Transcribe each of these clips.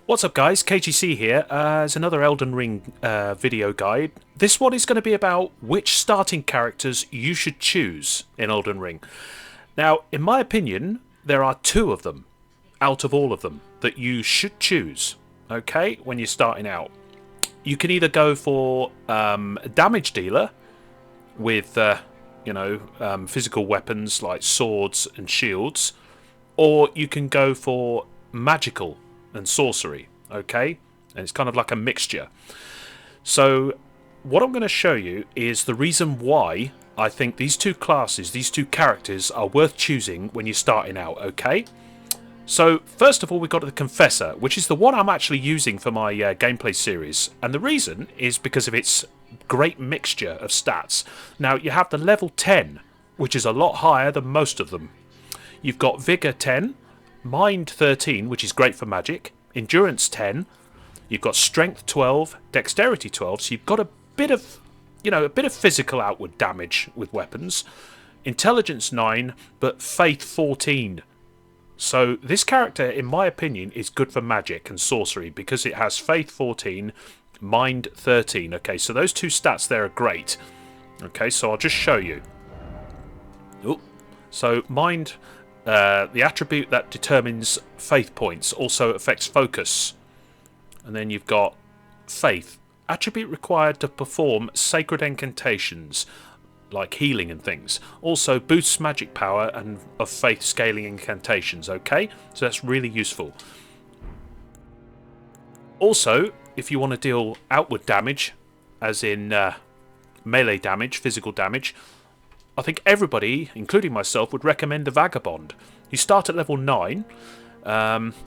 What's up guys, KGC here. It's another Elden Ring video guide. This one is going to be about which starting characters you should choose in Elden Ring. Now, in my opinion, there are two of them out of all of them that you should choose, okay, when you're starting out. You can either go for a damage dealer with, physical weapons like swords and shields, or you can go for magical and sorcery, okay? And it's kind of like a mixture. So what I'm going to show you is the reason why I think these two classes, these two characters are worth choosing when you're starting out, okay? So first of all, we've got the Confessor, which is the one I'm actually using for my gameplay series, and the reason is because of its great mixture of stats. Now you have the level 10, which is a lot higher than most of them. You've got Vigor 10, Mind 13, which is great for magic, Endurance 10, you've got Strength 12, Dexterity 12, so you've got a bit of, a bit of physical outward damage with weapons, Intelligence 9, but Faith 14. So this character, in my opinion, is good for magic and sorcery because it has Faith 14, Mind 13. Okay, so those two stats there are great. Okay, so I'll just show you. Ooh. So Mind, the attribute that determines faith points, also affects focus. And then you've got Faith, attribute required to perform sacred incantations like healing and things. Also boosts magic power and of faith scaling incantations, okay? So that's really useful. Also, if you want to deal outward damage, as in melee damage, physical damage, I think everybody, including myself, would recommend the Vagabond. You start at level 9,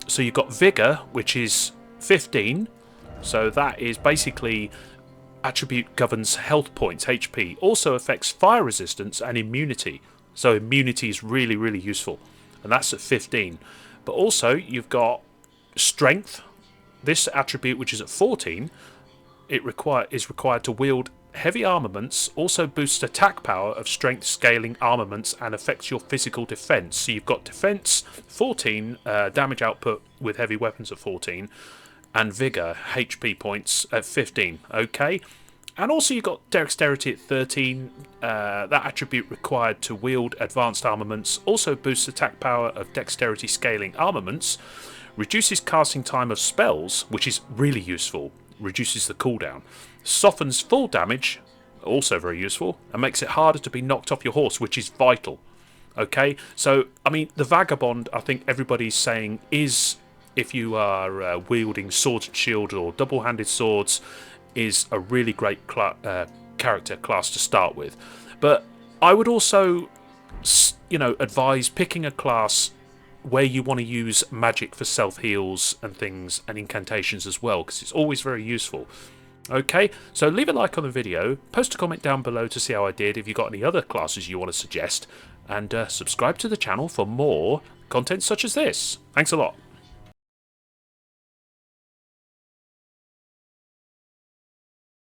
so you've got Vigor, which is 15, so that is basically attribute governs health points, HP. Also affects fire resistance and immunity, so immunity is really, really useful, and that's at 15. But also you've got Strength, this attribute which is at 14, is required to wield heavy armaments, also boosts attack power of strength scaling armaments and affects your physical defense. So you've got defense 14, damage output with heavy weapons at 14, and vigor HP points at 15. Okay, and also you've got dexterity at 13. That attribute required to wield advanced armaments, also boosts attack power of dexterity scaling armaments, reduces casting time of spells, which is really useful, reduces the cooldown, softens full damage, also very useful, and makes it harder to be knocked off your horse, which is vital. Okay, so I mean the Vagabond, I think everybody's saying, is, if you are wielding sword and shield or double-handed swords, is a really great character class to start with. But I would also advise picking a class where you want to use magic for self-heals and things and incantations as well, because it's always very useful. Okay, so leave a like on the video, post a comment down below to see how I did, if you've got any other classes you want to suggest, and subscribe to the channel for more content such as this. Thanks a lot.